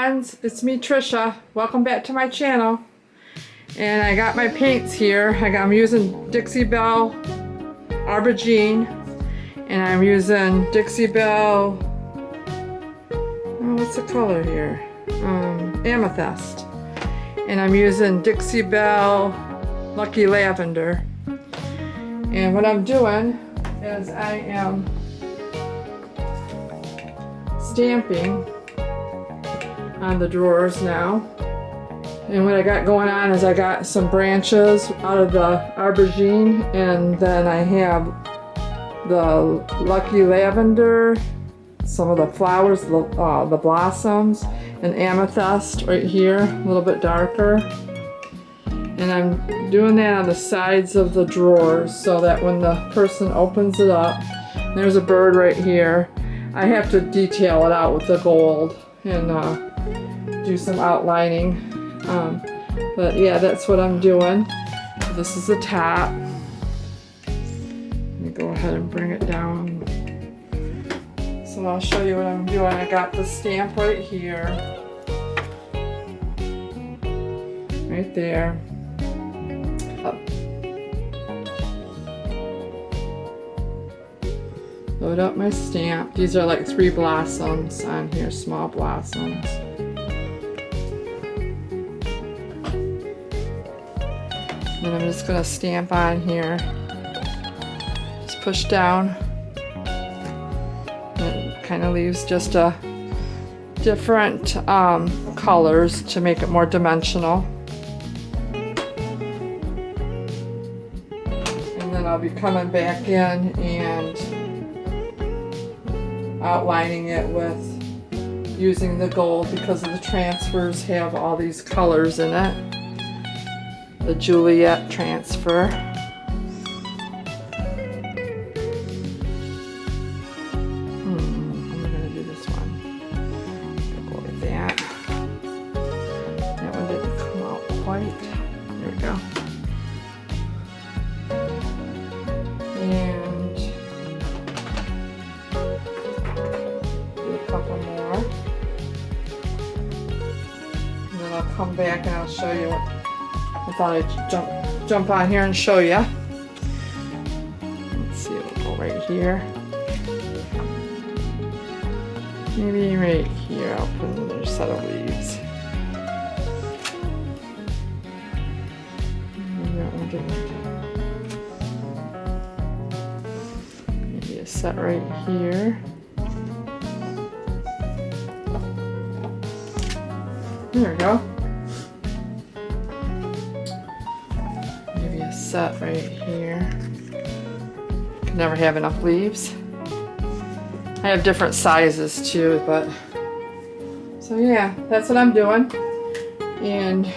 friends, it's me Trisha. Welcome back to my channel. And I got my paints here. I'm using Dixie Belle Aubergine, and I'm using Dixie Belle, oh, what's the color here? Amethyst. And I'm using Dixie Belle Lucky Lavender. And what I'm doing is I am stamping on the drawers now. And what I got going on is I got some branches out of the aubergine, and then I have the Lucky Lavender, some of the flowers, the blossoms, and amethyst right here, a little bit darker. And I'm doing that on the sides of the drawers so that when the person opens it up, there's a bird right here, I have to detail it out with the gold and do some outlining. But yeah, that's what I'm doing. This is the top. Let me go ahead and bring it down. So I'll show you what I'm doing. I got the stamp right here. Right there. Up. Load up my stamp. These are like 3 blossoms on here, small blossoms. And I'm just going to stamp on here. Just push down. And it kind of leaves just a different colors to make it more dimensional. And then I'll be coming back in and outlining it with using the gold because of the transfers have all these colors in it. The Juliet transfer. I'm gonna do this one. Go with that. That one didn't come out quite. There we go. And do a couple more. And then I'll come back and I'll show you what. I thought I'd jump on here and show you. Let's see, it'll go right here. Maybe right here, I'll put another set of leaves. Maybe a set right here. There we go. Set right here. Can never have enough leaves. I have different sizes too, but so yeah, that's what I'm doing. And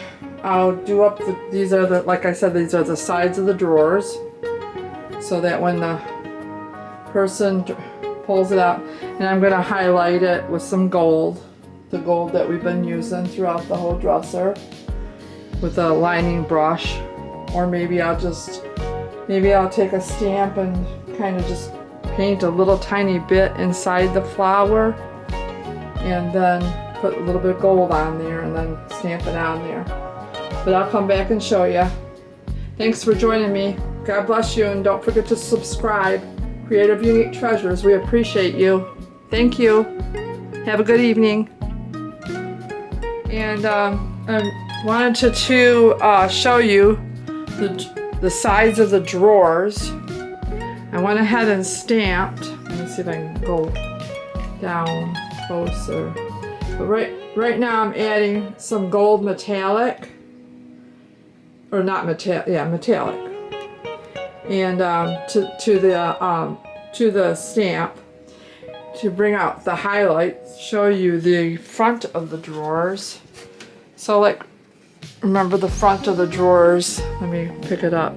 I'll do up these are the, like I said, these are the sides of the drawers, so that when the person pulls it out, and I'm going to highlight it with some gold, the gold that we've been using throughout the whole dresser, with a lining brush. Or maybe I'll take a stamp and kind of just paint a little tiny bit inside the flower and then put a little bit of gold on there and then stamp it on there. But I'll come back and show you. Thanks for joining me. God bless you, and don't forget to subscribe. Creative Unique Treasures, we appreciate you. Thank you. Have a good evening. And I wanted to show you the sides of the drawers. I went ahead and stamped. Let me see if I can go down closer. But right now I'm adding some gold metallic, or not metallic, yeah, metallic, and to the stamp to bring out the highlights. Show you the front of the drawers. So like. Remember the front of the drawers, let me pick it up.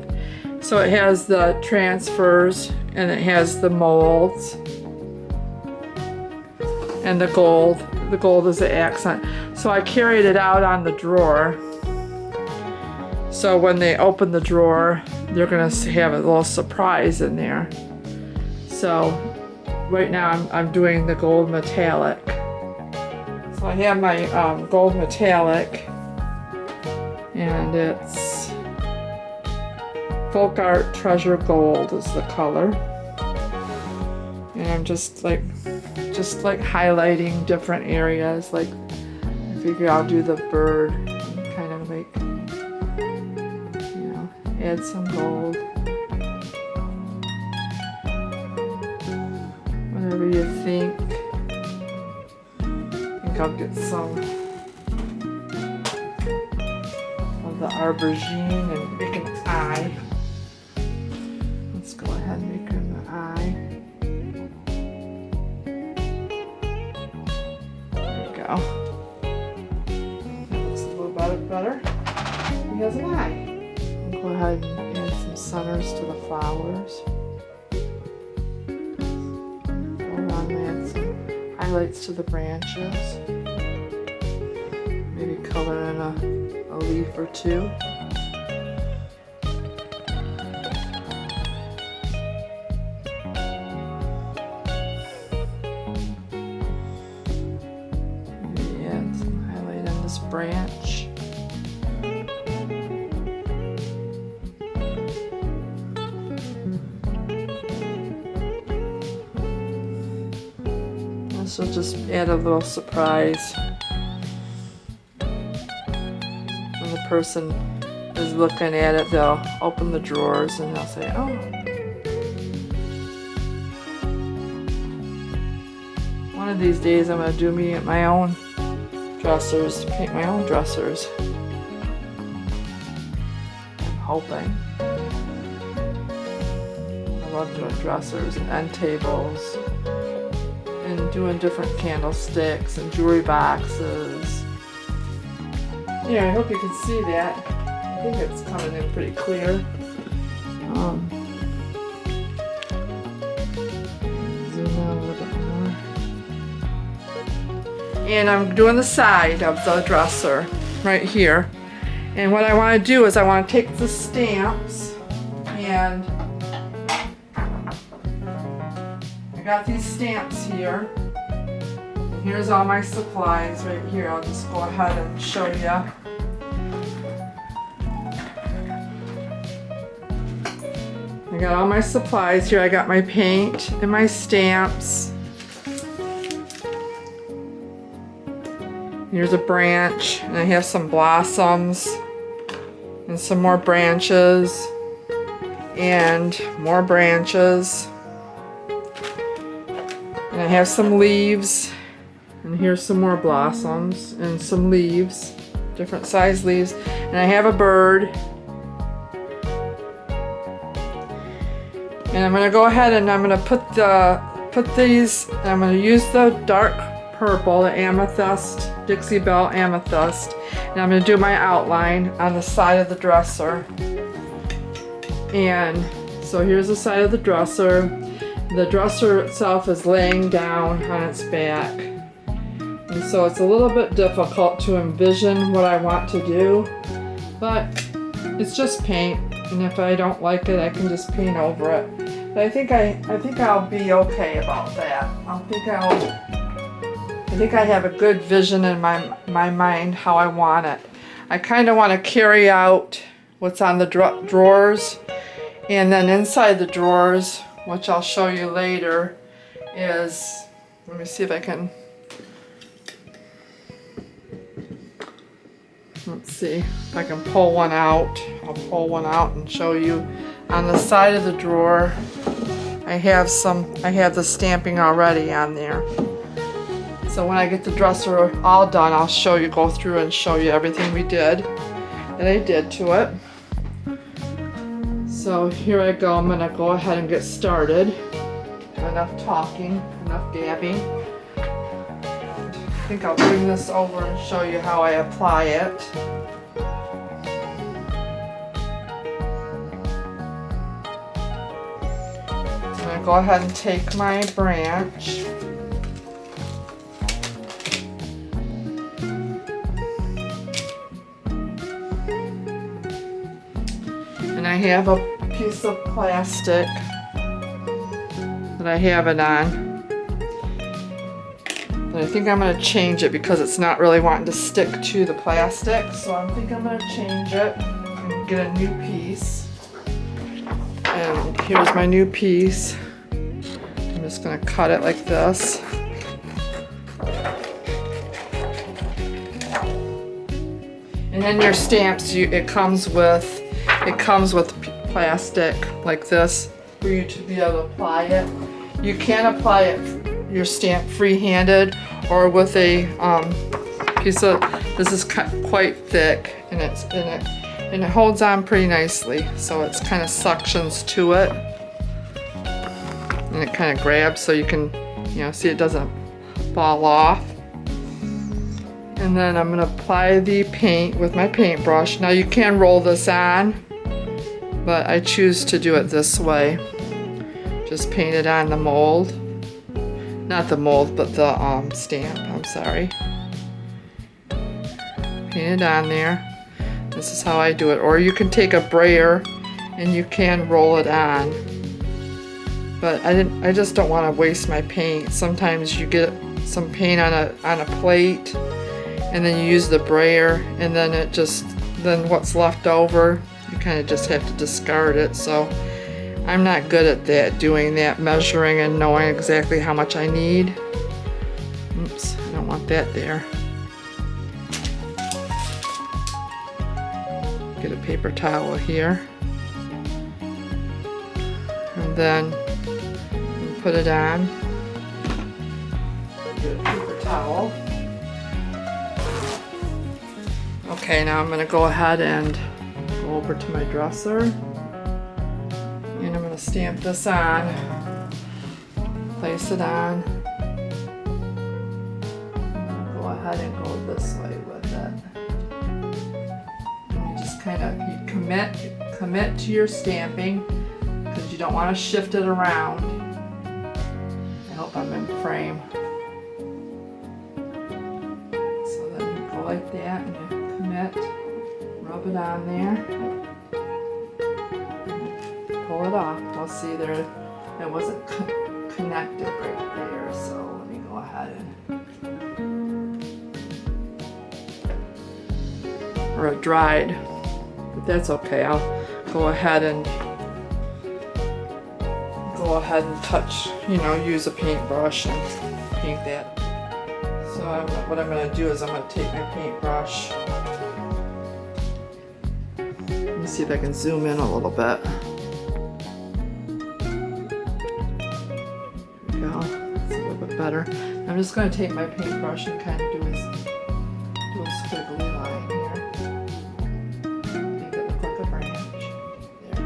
So it has the transfers and it has the molds and the gold. The gold is the accent. So I carried it out on the drawer. So when they open the drawer, they're gonna have a little surprise in there. So right now I'm doing the gold metallic. So So I have my gold metallic, and it's Folk Art Treasure Gold is the color. And I'm just like highlighting different areas. Like I figure I'll do the bird and kind of like, you know, add some gold. Whatever you think. I think I'll get some of the aubergine and make an eye. Let's go ahead and make him an eye. There we go. That looks a little bit better. He has an eye. I'll go ahead and add some centers to the flowers. Add some highlights to the branches. Maybe color in a leaf or two. Maybe add some highlight in this branch. This will just add a little surprise. When the person is looking at it, they'll open the drawers and they'll say, oh. One of these days I'm going to do my own dressers, paint my own dressers. I'm hoping. I love doing dressers and end tables. And doing different candlesticks and jewelry boxes. Yeah, I hope you can see that. I think it's coming in pretty clear. Zoom out a little bit more. And I'm doing the side of the dresser right here. And what I want to do is I want to take the stamps and I got these stamps here. And here's all my supplies right here. I'll just go ahead and show you. I got all my supplies here. I got my paint and my stamps. Here's a branch, and I have some blossoms and some more branches and more branches. And I have some leaves, and here's some more blossoms and some leaves, different size leaves. And I have a bird. And I'm going to go ahead and I'm going to put these, and I'm going to use the dark purple, the amethyst, Dixie Belle amethyst. And I'm going to do my outline on the side of the dresser. And so here's the side of the dresser. The dresser itself is laying down on its back. And so it's a little bit difficult to envision what I want to do, but it's just paint, and if I don't like it, I can just paint over it. But I think I'll be okay about that. I think I have a good vision in my mind how I want it. I kind of want to carry out what's on the drawers, and then inside the drawers, which I'll show you later, is, let me see if I can, let's see if I can pull one out. I'll pull one out and show you. On the side of the drawer, I have the stamping already on there. So when I get the dresser all done, I'll go through and show you everything that I did to it. So here I go. I'm gonna go ahead and get started. Enough talking, enough gabbing. I think I'll bring this over and show you how I apply it. I'm gonna go ahead and take my branch. And I have a piece of plastic that I have it on, that I think I'm going to change it because it's not really wanting to stick to the plastic. So I think I'm going to change it and get a new piece. And here's my new piece. I'm just going to cut it like this. And then your stamps, it comes with plastic like this for you to be able to apply it. You can apply it, your stamp, free-handed or with a piece of, this is quite thick and it holds on pretty nicely, so it's kind of suctions to it and it kind of grabs so you can, see it doesn't fall off. And then I'm going to apply the paint with my paintbrush. Now you can roll this on, but I choose to do it this way. Just paint it on the mold. Not the mold, but the stamp, I'm sorry. Paint it on there. This is how I do it. Or you can take a brayer and you can roll it on. But I just don't want to waste my paint. Sometimes you get some paint on a plate and then you use the brayer and then then what's left over, you kind of just have to discard it. So I'm not good at that, doing that, measuring and knowing exactly how much I need. Oops, I don't want that there. Get a paper towel here. And then put it on. Get a paper towel. Okay, now I'm going to go ahead and go over to my dresser. And I'm going to stamp this on. Place it on. Go ahead and go this way with it. And you just kind of commit to your stamping because you don't want to shift it around. I hope I'm in frame. So then you go like that and you commit, rub it on there, pull it off. We'll see there, it wasn't connected right there, so let me go ahead and, or it dried, but that's okay. I'll go ahead and touch, use a paintbrush and paint that. So what I'm going to do is I'm going to take my paintbrush. Let me see if I can zoom in a little bit. There we go. That's a little bit better. I'm just going to take my paintbrush and kind of do a squiggly line here. Make it look like a branch. There.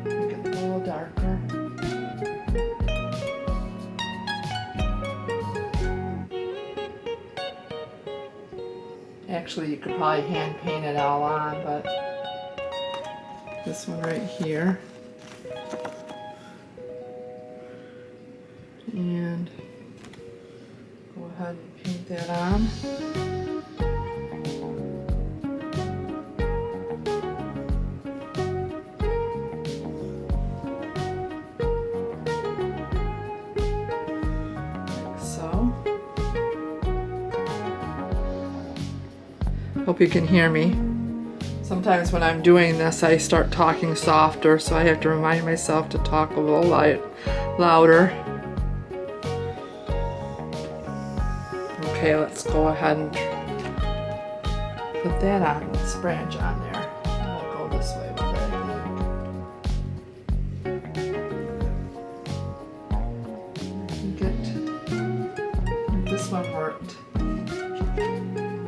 Make it a little darker. Actually, you could probably hand paint it all on, but this one right here. And go ahead and paint that on. Like so. Hope you can hear me. Sometimes when I'm doing this, I start talking softer, so I have to remind myself to talk a little louder. Okay, let's go ahead and put that on, this branch on there. I'll go this way with it. This one worked.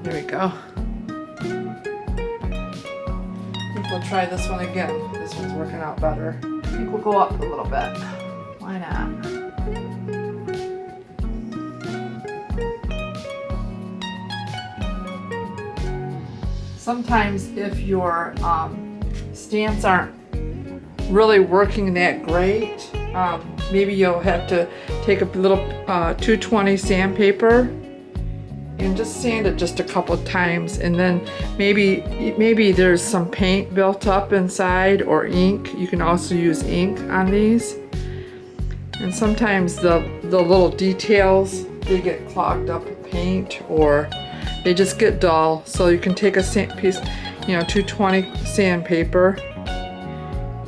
There we go. We'll try this one again. This one's working out better. I think we'll go up a little bit. Why not? Sometimes if your stamps aren't really working that great, maybe you'll have to take a little 220 sandpaper and just sand it just a couple of times, and then maybe there's some paint built up inside or ink. You can also use ink on these, and sometimes the little details they get clogged up with paint or they just get dull. So you can take a piece, 220 sandpaper,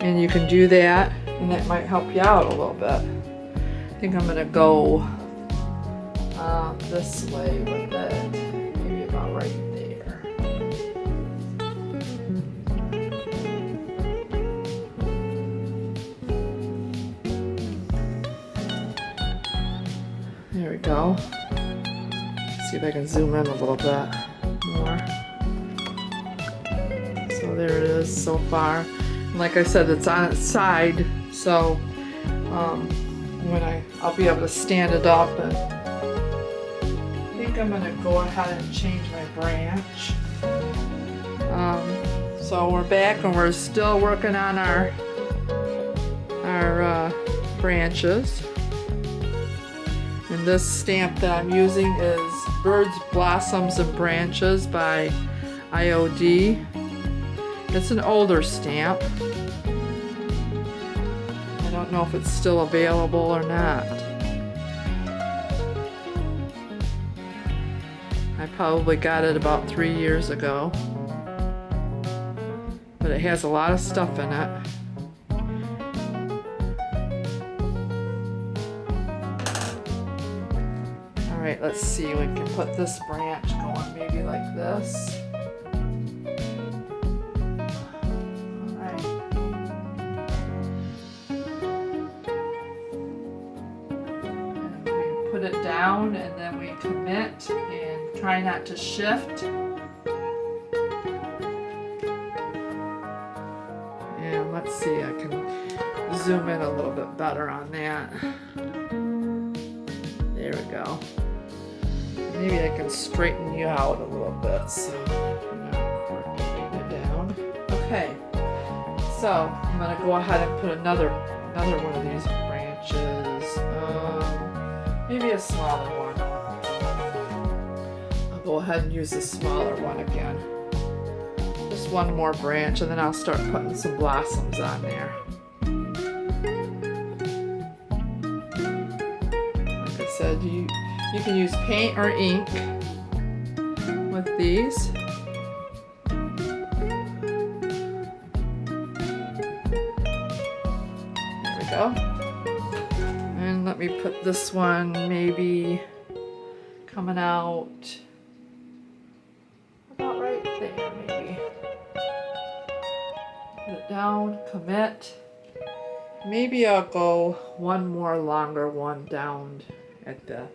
and you can do that, and that might help you out a little bit. I think I'm gonna go this way with it, maybe about right there. There we go. See if I can zoom in a little bit more. So there it is so far. And like I said, it's on its side, so I'll be able to stand it up. And I think I'm gonna go ahead and change my branch. So we're back and we're still working on our branches. And this stamp that I'm using is Birds, Blossoms, and Branches by IOD. It's an older stamp. I don't know if it's still available or not. I probably got it about 3 years ago. But it has a lot of stuff in it. Alright, let's see, we can put this branch going maybe like this. Alright. And we put it down and then we commit and try not to shift. And let's see, I can zoom in a little bit better on that. There we go. Maybe I can straighten you out a little bit, so you're not keeping it down. Okay, so I'm gonna go ahead and put another one of these branches. Maybe a smaller one. I'll go ahead and use the smaller one again. Just one more branch, and then I'll start putting some blossoms on there. Like I said, you can use paint or ink with these. There we go. And let me put this one maybe coming out about right there, maybe. Put it down, commit. Maybe I'll go one more longer one down at the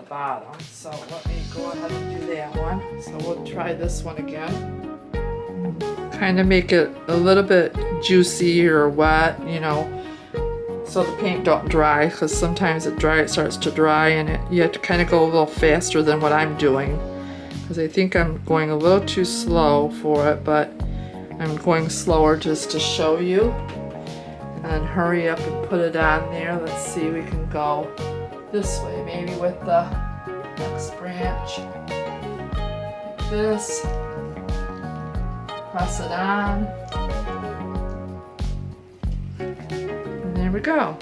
bottom. So let me go ahead and do that one. So we'll try this one again. Kind of make it a little bit juicy or wet, so the paint don't dry, because sometimes it starts to dry, and you have to kind of go a little faster than what I'm doing, because I think I'm going a little too slow for it, but I'm going slower just to show you. And hurry up and put it on there. Let's see, we can go this way, maybe with the next branch. Like this. Press it on. And there we go.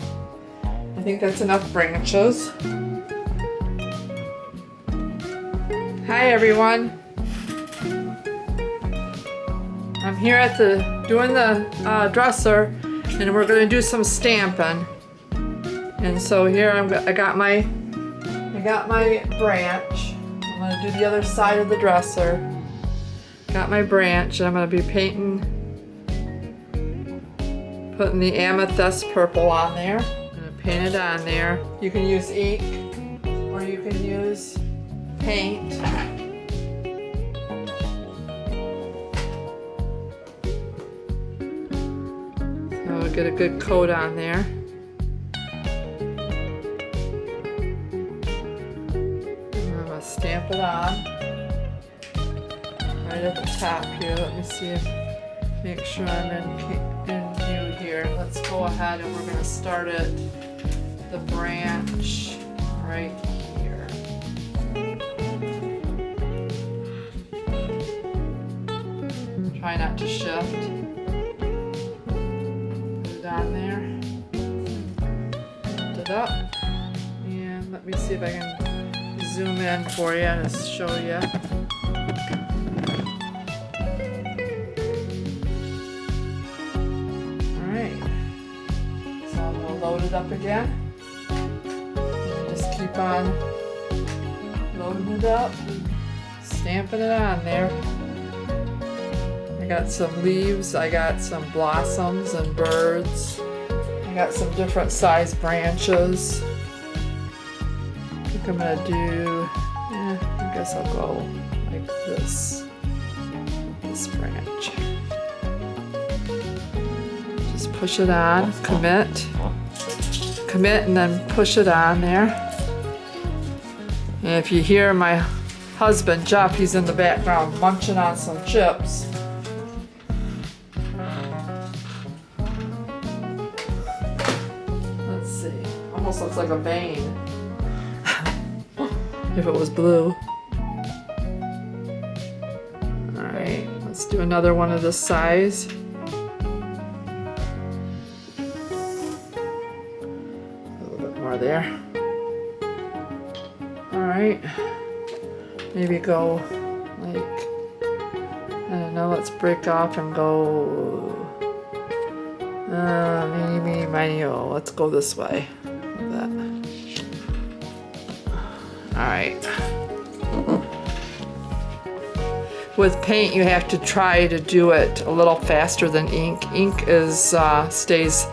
I think that's enough branches. Hi everyone. I'm here at doing the dresser, and we're going to do some stamping. And so here I got my branch. I'm going to do the other side of the dresser. Got my branch, and I'm going to be putting the amethyst purple on there. I'm going to paint it on there. You can use ink or you can use paint. So I'll get a good coat on there. Stamp it on right at the top here. Let me see make sure I'm in view here. Let's go ahead and we're going to start at the branch right here. Try not to shift. Put it on there. Lift it up. And let me see if I can zoom in for you and show you. Alright. So I'm going to load it up again. And just keep on loading it up, stamping it on there. I got some leaves, I got some blossoms and birds. I got some different size branches. I think I'm gonna do, I guess I'll go like this branch. Just push it on, commit, and then push it on there. And if you hear my husband, Jeff, he's in the background munching on some chips. Let's see, almost looks like a vein. If it was blue. Alright, let's do another one of this size. A little bit more there. Alright. Maybe go like, I don't know, let's break off and go let's go this way. Alright. With paint you have to try to do it a little faster than ink. Ink is stays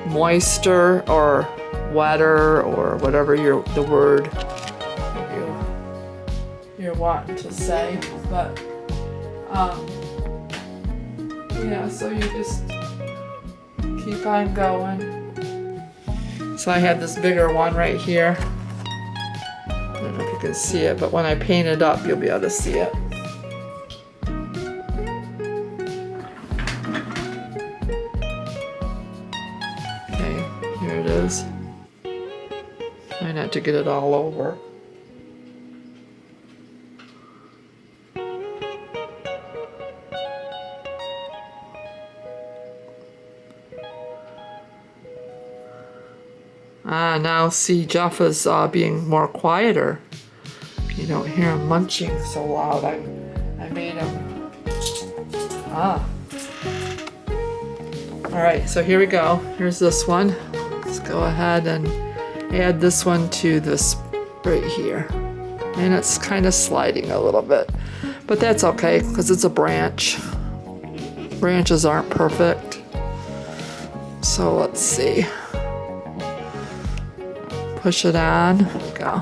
moister or wetter or whatever the word you're wanting to say. But yeah, so you just keep on going. So I have this bigger one right here. I don't know if you can see it, but when I paint it up, you'll be able to see it. Okay, here it is. Try not to get it all over. Now see, Jeff is being more quieter. You don't hear him munching so loud. I made him. Alright, so here we go. Here's this one. Let's go ahead and add this one to this right here. And it's kind of sliding a little bit. But that's okay, because it's a branch. Branches aren't perfect. So let's see. Push it on. There we go.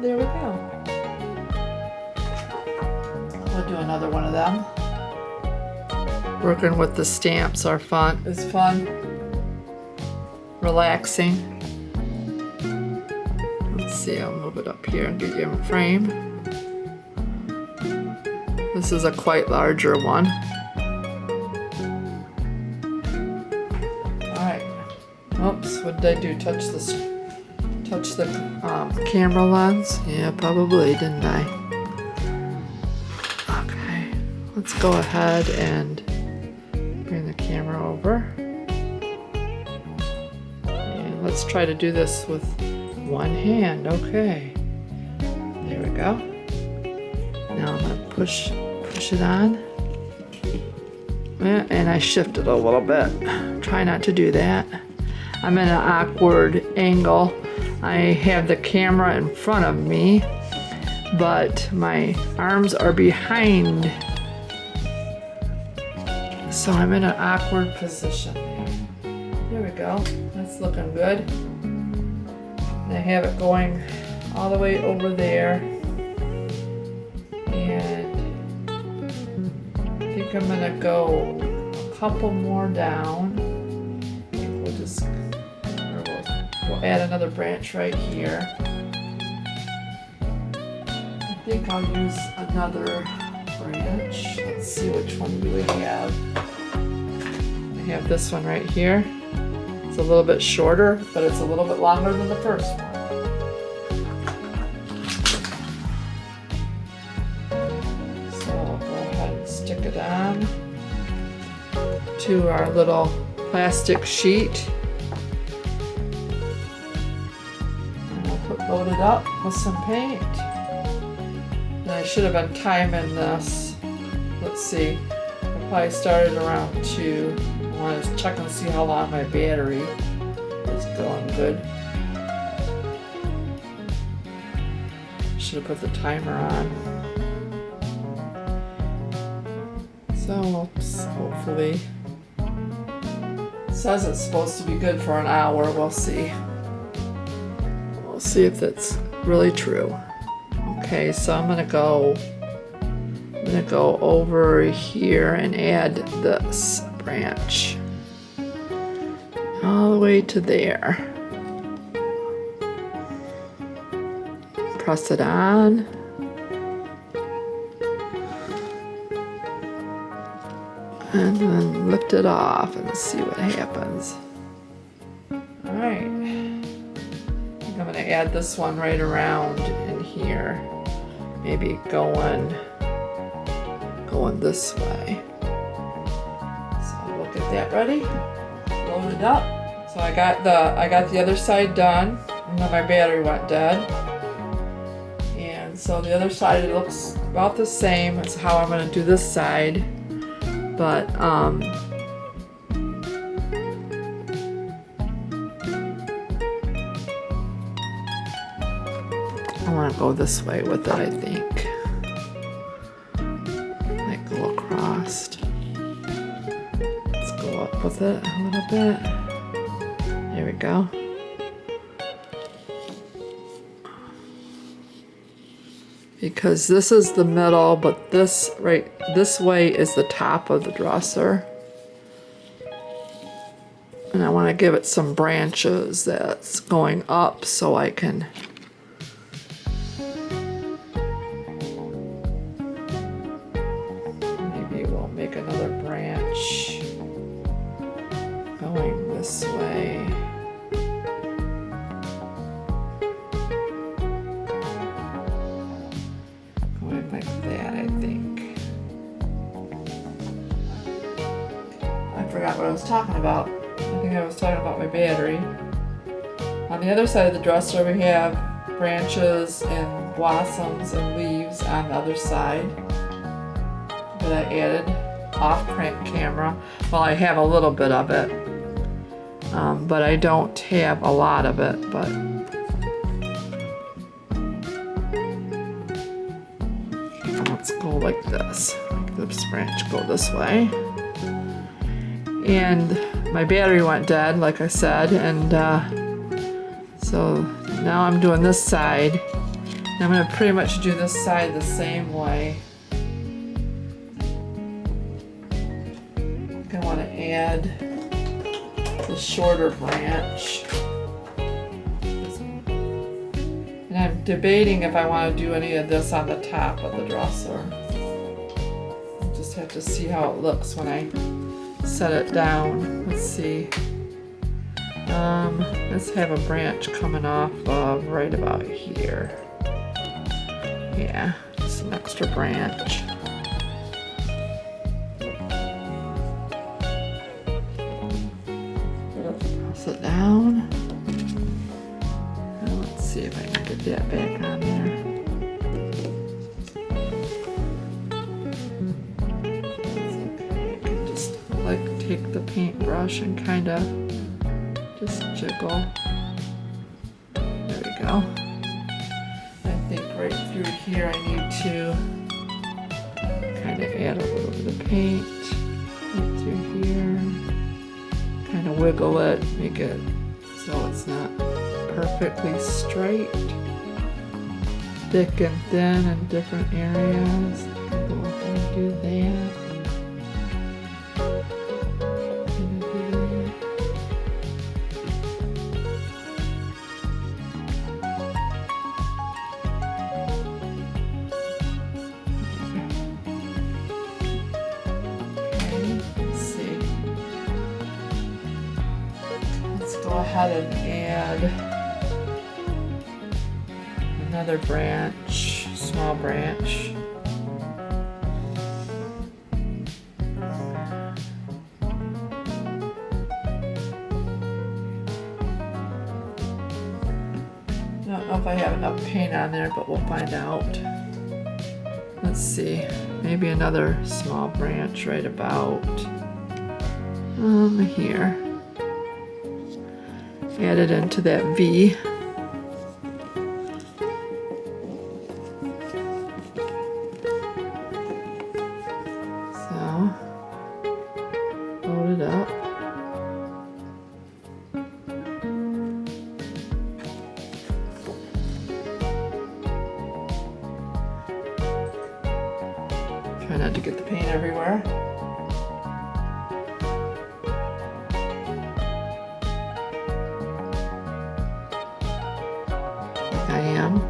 There we go. We'll do another one of them. Working with the stamps is fun. Relaxing. Let's see, I'll move it up here and get you in frame. This is a quite larger one. Alright. Oops, what did I do? Touch the camera lens? Yeah, probably, didn't I? Okay, let's go ahead and bring the camera over. And let's try to do this with one hand. Okay, there we go. Now I'm gonna push it on. And I shifted a little bit. Try not to do that. I'm in an awkward angle. I have the camera in front of me, but my arms are behind. So I'm in an awkward position there. There we go. That's looking good. And I have it going all the way over there. And I think I'm gonna go a couple more down. I think we'll just we'll add another branch right here. I think I'll use another branch. Let's see which one do we have. I have this one right here. It's a little bit shorter, but it's a little bit longer than the first one. So I'll go ahead and stick it on to our little plastic sheet. Load it it up with some paint. And I should have been timing this. Let's see. I probably started around 2. I want to check and see how long my battery is going good. Should have put the timer on. So hopefully, it says it's supposed to be good for an hour. We'll see. We'll see if that's really true. Okay, so I'm gonna go over here and add this branch all the way to there. Press it on. And then lift it off and see what happens. Alright. I'm going to add this one right around in here. Maybe going this way. So we'll get that ready. Load it up. So I got the other side done, and then my battery went dead. And so the other side, it looks about the same as how I'm going to do this side. But I want to go this way with it, I think. Like go across. Let's go up with it a little bit. There we go. Because this is the middle, but this way is the top of the dresser. And I want to give it some branches that's going up so I can maybe we'll make another branch going this way. Like that, I think. I forgot what I was talking about. I think I was talking about my battery. On the other side of the dresser, we have branches and blossoms and leaves on the other side that I added off camera. Well, I have a little bit of it, but I don't have a lot of it. But let's go like this. This branch go this way. And my battery went dead, like I said, and so now I'm doing this side. And I'm going to pretty much do this side the same way. I want to add the shorter branch. And I'm debating if I want to do any of this on the top of the dresser. I'll just have to see how it looks when I set it down. Let's see. Let's have a branch coming off of right about here. Yeah, just an extra branch. Press it down. And let's see if I can get that back on there. Take the paintbrush and kind of just jiggle. There we go. I think right through here I need to kind of add a little bit of paint right through here. Kind of wiggle it, make it so it's not perfectly straight. Thick and thin in different areas. Go ahead and do that. Go ahead and add another branch, small branch. No, know if I have enough paint on there, but we'll find out. Let's see, maybe another small branch right about here. Add it into that V. So, load it up. Try not to get the paint everywhere. I am.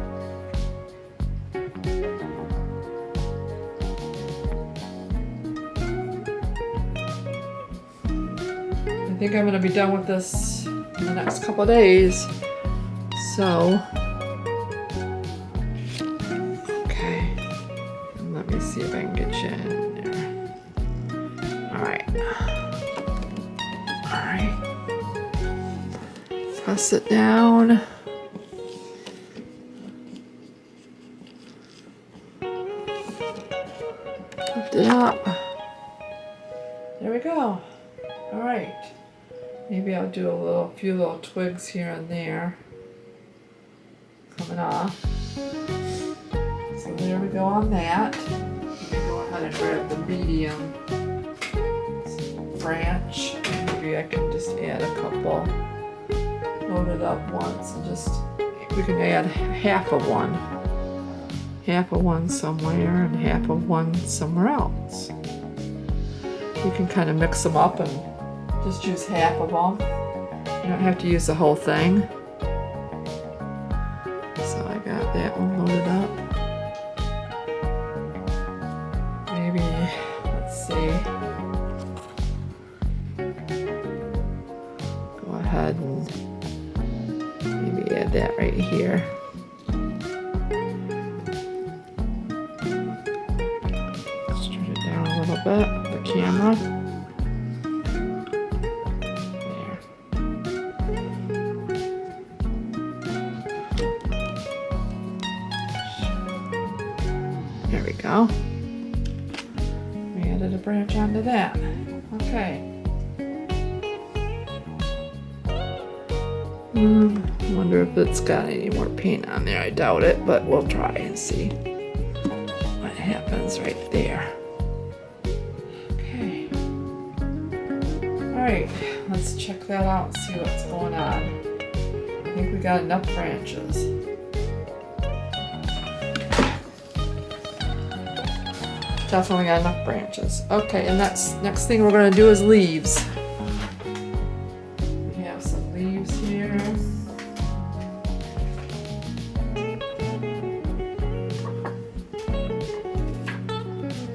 I think I'm going to be done with this in the next couple of days. So, okay. And let me see if I can get you in there. Alright. Alright. Press it down. Lift it up. There we go. Alright. Maybe I'll do a few little twigs here and there coming off. So there we go on that. I'm going to go ahead and grab the medium branch. Maybe I can just add a couple. Load it up once and just, we can add half of one. Half of one somewhere and half of one somewhere else. You can kind of mix them up and just use half of them. You don't have to use the whole thing. So I got that one loaded up. Maybe, let's see. Go ahead and maybe add that right here. Straight it down a little bit, the camera. There we go. We added a branch onto that. Okay. I wonder if it's got any more paint on there. I doubt it, but we'll try and see what happens right there. Okay. Alright, let's check that out and see what's going on. I think we got enough branches. Definitely got enough branches. Okay, and that's next thing we're gonna do is leaves. We have some leaves here.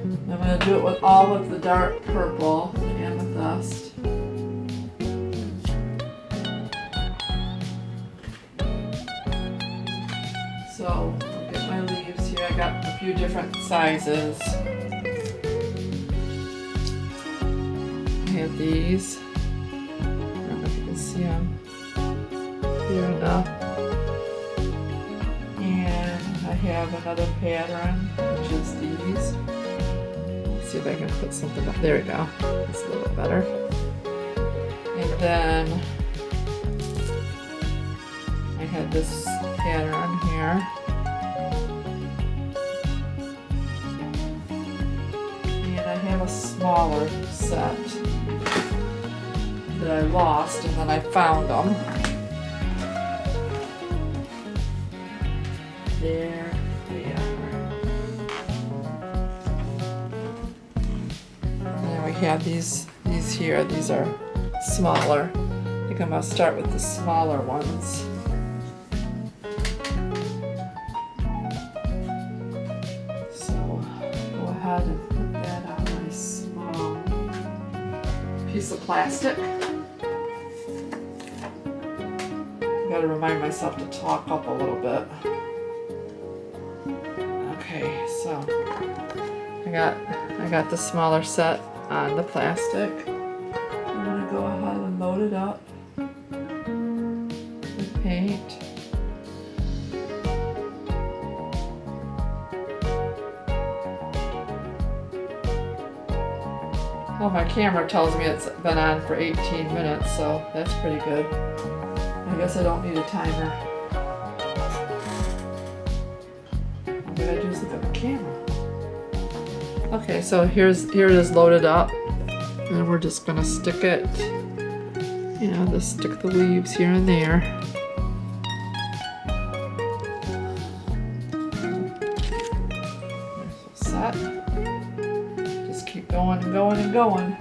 I'm gonna do it with all of the dark purple amethyst. So I'll get my leaves here. I got a few different sizes. I have these. I don't know if you can see them clear enough. And I have another pattern, which is these. Let's see if I can put something up. There we go. That's a little bit better. And then I had this pattern here. And I have a smaller set that I lost, and then I found them. There they are. And then we have these here. These are smaller. I think I'm gonna start with the smaller ones. So go ahead and put that on my small piece of plastic. Gotta remind myself to talk up a little bit. Okay, so I got the smaller set on the plastic. I'm gonna go ahead and load it up with paint. Oh, my camera tells me it's been on for 18 minutes, so that's pretty good. I guess I don't need a timer. What did I do? Look at the camera. Okay, so here it is loaded up, and we're just gonna stick it. You know, just stick the leaves here and there. There's a set. Just keep going and going and going.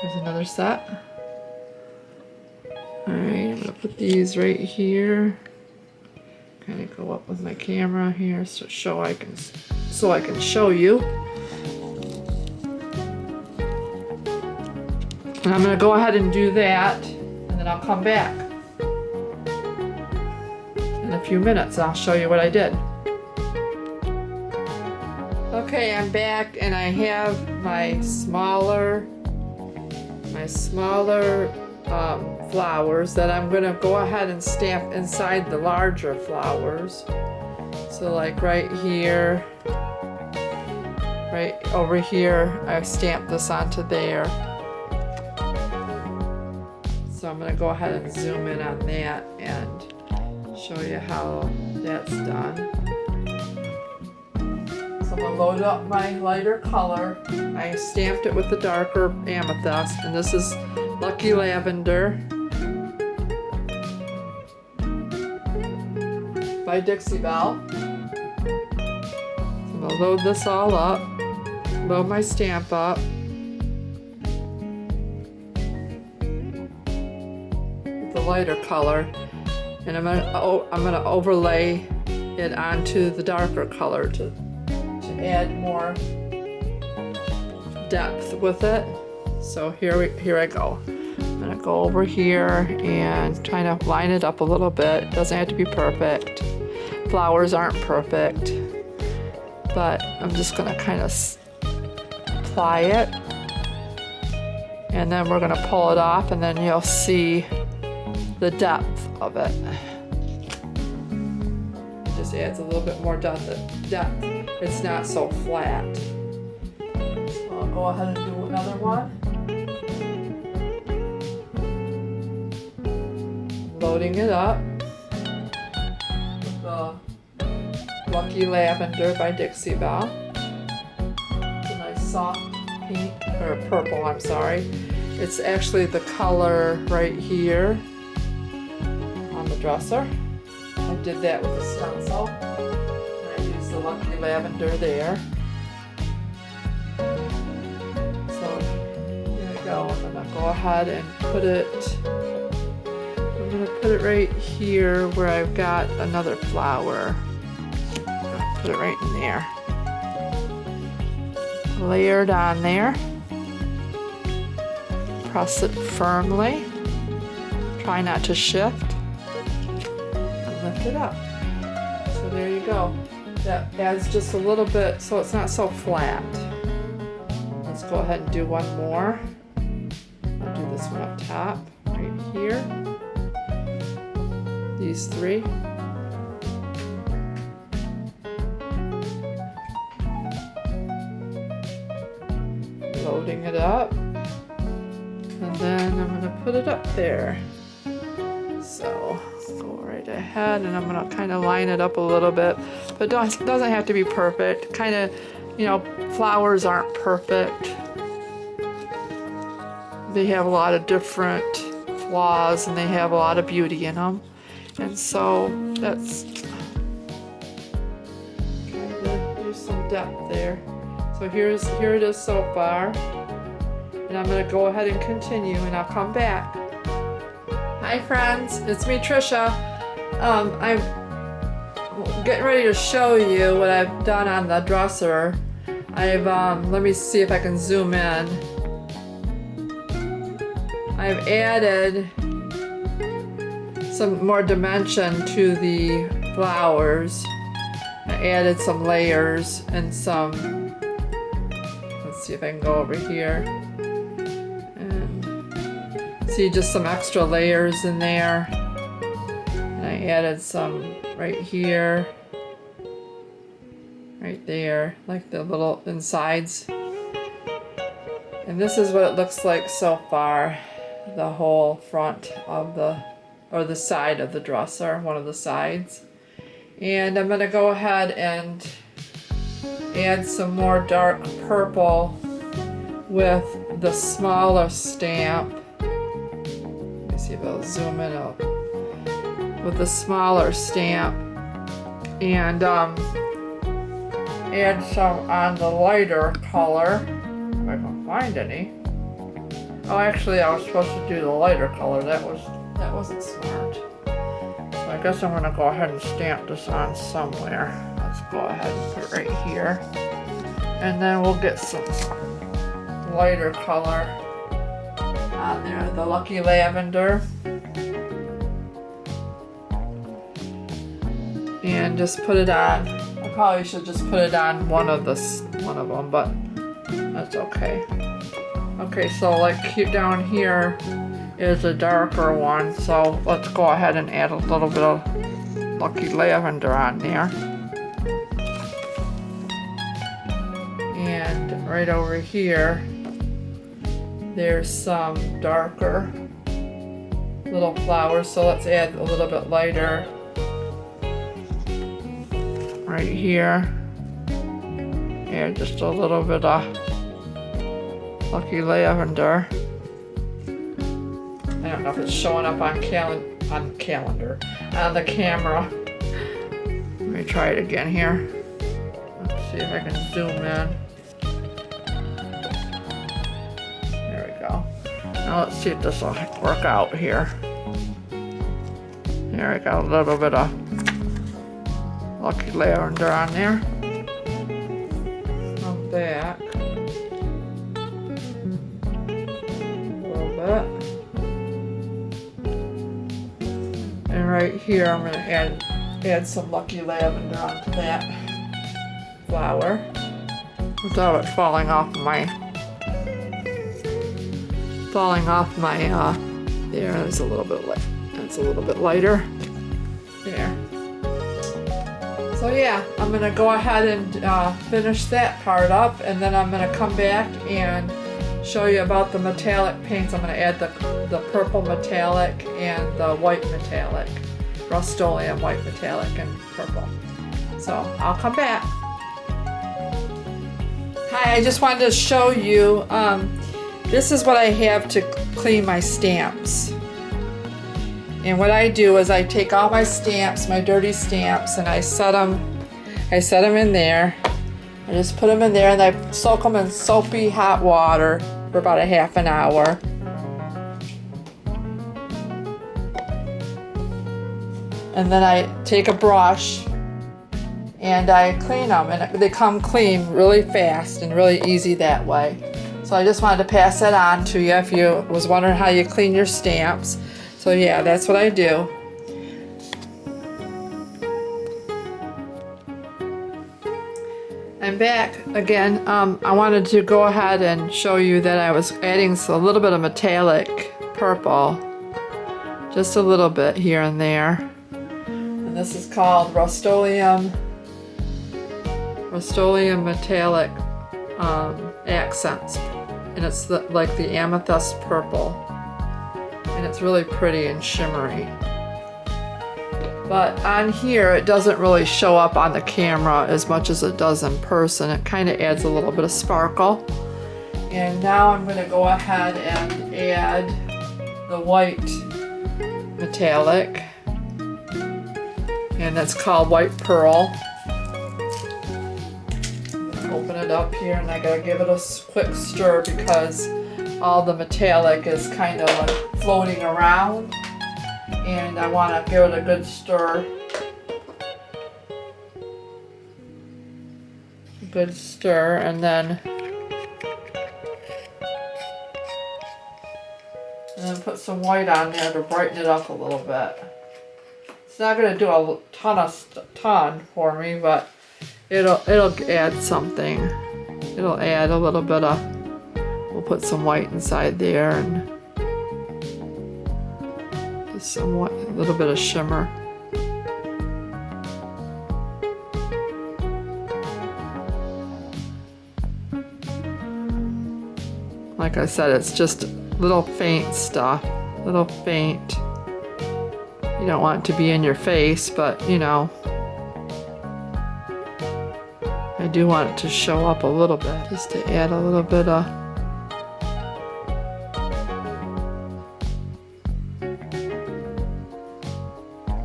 There's another set. Alright, I'm gonna put these right here. Kind of go up with my camera here so I can show you. And I'm gonna go ahead and do that, and then I'll come back in a few minutes. I'll show you what I did. Okay, I'm back, and I have my smaller flowers that I'm gonna go ahead and stamp inside the larger flowers. So like right here, right over here, I've stamped this onto there. So I'm gonna go ahead and zoom in on that and show you how that's done. So I'm gonna load up my lighter color. I stamped it with the darker amethyst, and this is Lucky Lavender by Dixie Belle. So I'm gonna load this all up, load my stamp up. With the lighter color, and I'm gonna overlay it onto the darker color to add more depth with it. So here I go. I'm gonna go over here and try to line it up a little bit. It doesn't have to be perfect. Flowers aren't perfect, but I'm just gonna kind of apply it, and then we're gonna pull it off, and then you'll see the depth of it. It just adds a little bit more depth. It's not so flat. So I'll go ahead and do another one. Loading it up with the Lucky Lavender by Dixie Belle. It's a nice soft pink, or purple, I'm sorry. It's actually the color right here on the dresser. I did that with a stencil. And I used the Lucky Lavender there. So here we go. I'm gonna go ahead and put it right here where I've got another flower. Put it right in there. Layered on there. Press it firmly. Try not to shift. And lift it up. So there you go. That adds just a little bit so it's not so flat. Let's go ahead and do one more. I'll do this one up top, right here. These three. Loading it up. And then I'm going to put it up there. So go right ahead, and I'm going to kind of line it up a little bit. But it doesn't have to be perfect. Kind of, you know, flowers aren't perfect. They have a lot of different flaws, and they have a lot of beauty in them. And so that's trying to do some depth there. So here it is so far. And I'm going to go ahead and continue, and I'll come back. Hi friends, it's me, Trisha. I'm getting ready to show you what I've done on the dresser. Let me see if I can zoom in. I've added some more dimension to the flowers. I added some layers and some, let's see if I can go over here and See just some extra layers in there. And I added some right here, right there, like the little insides. And this is what it looks like so far, the whole front of the side of the dresser, one of the sides. And I'm gonna go ahead and add some more dark purple with the smaller stamp. Let me see if I'll zoom in out. With the smaller stamp, and add some on the lighter color, if I can find any. Oh, actually I was supposed to do the lighter color. That wasn't smart. So I guess I'm gonna go ahead and stamp this on somewhere. Let's go ahead and put it right here. And then we'll get some lighter color on there, the Lucky Lavender. And just put it on. I probably should just put it on one of them, but that's okay. Okay, so like down here is a darker one, so let's go ahead and add a little bit of Lucky Lavender on there. And right over here, there's some darker little flowers, so let's add a little bit lighter right here. Add just a little bit of Lucky Lavender. I don't know if it's showing up on the camera. Let me try it again here. Let's see if I can zoom in. There we go. Now let's see if this will work out here. There we go, a little bit of Lucky Lavender on there. Come back a little bit. And right here I'm going to add some Lucky Lavender onto that flower without it falling off my there. There's a little bit light. That's a little bit lighter. There. So yeah, I'm gonna go ahead and finish that part up, and then I'm gonna come back and show you about the metallic paints. I'm gonna add the purple metallic and the white metallic, rust-oleum white metallic and purple. So I'll come back. Hi, I just wanted to show you, this is what I have to clean my stamps. And what I do is I take all my stamps, my dirty stamps, and I set them in there. I just put them in there and I soak them in soapy hot water for about a half an hour. And then I take a brush and I clean them, and they come clean really fast and really easy that way. So I just wanted to pass that on to you if you was wondering how you clean your stamps. So yeah, that's what I do. I'm back again. I wanted to go ahead and show you that I was adding a little bit of metallic purple, just a little bit here and there. And this is called rust-oleum metallic accents, and it's like the amethyst purple. And it's really pretty and shimmery. But on here, it doesn't really show up on the camera as much as it does in person. It kind of adds a little bit of sparkle. And now I'm going to go ahead and add the white metallic. And that's called White Pearl. Open it up here, and I gotta give it a quick stir because all the metallic is kind of like floating around, and I want to give it a good stir. Good stir, and then put some white on there to brighten it up a little bit. It's not going to do a ton for me, but it'll add something. It'll add a little bit of. We'll put some white inside there, and somewhat, a little bit of shimmer. Like I said, it's just little faint stuff, little faint. You don't want it to be in your face, but you know, I do want it to show up a little bit, just to add a little bit of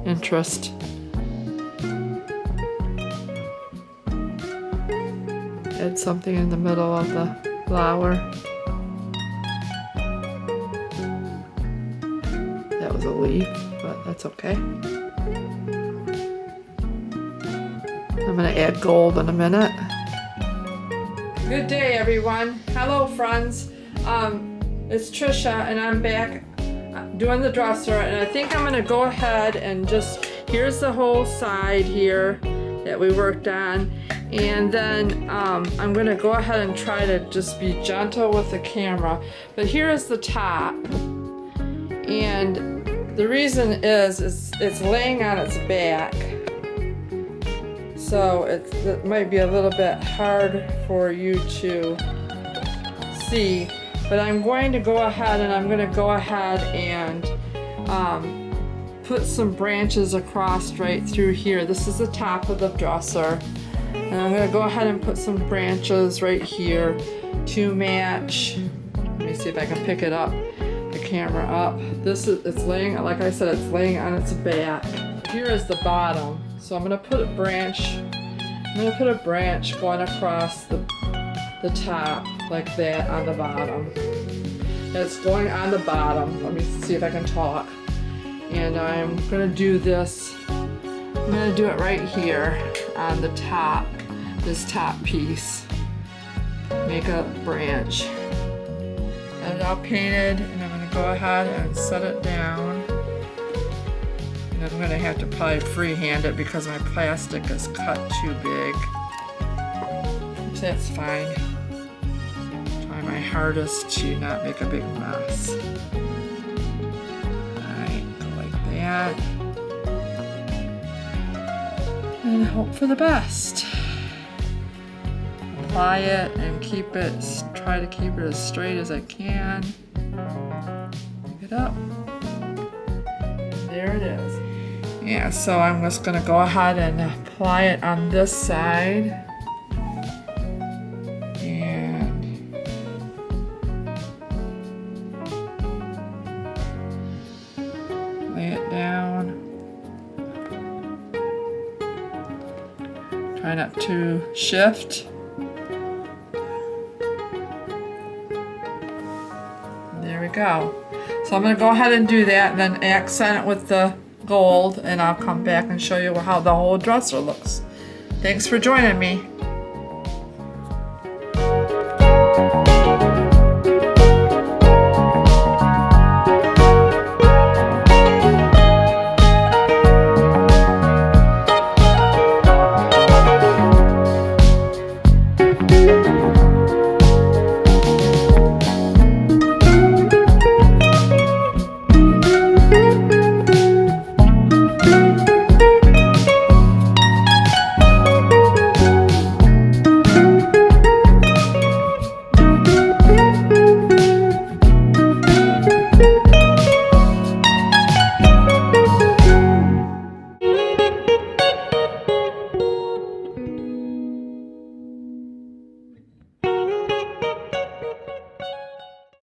interest. Add something in the middle of the flower. That was a leaf, but that's okay. I'm gonna add gold in a minute. Good day, everyone. Hello, friends. It's Trisha, and I'm back doing the dresser, and I think I'm gonna go ahead and just, here's the whole side here that we worked on, and then I'm gonna go ahead and try to just be gentle with the camera. But here is the top, and the reason is it's laying on its back, so it might be a little bit hard for you to see, but I'm going to go ahead and put some branches across right through here. This is the top of the dresser, and I'm going to go ahead and put some branches right here to match. Let me see if I can pick it up, the camera up. It's laying, like I said, it's laying on its back. Here is the bottom, so I'm going to put a branch. I'm going to put a branch going across the top like that on the bottom. It's going on the bottom. Let me see if I can talk. And I'm going to do this. I'm going to do it right here on the top, this top piece. Make a branch. Got it all painted, and I'm going to go ahead and set it down. And I'm going to have to probably freehand it because my plastic is cut too big. Which that's fine. Try my hardest to not make a big mess. Alright, go like that. And hope for the best. Apply it and keep it, try to keep it as straight as I can. Pick it up. There it is. Yeah, so I'm just going to go ahead and apply it on this side. And lay it down. Try not to shift. There we go. So I'm going to go ahead and do that, and then accent it with the gold, and I'll come back and show you how the whole dresser looks. Thanks for joining me.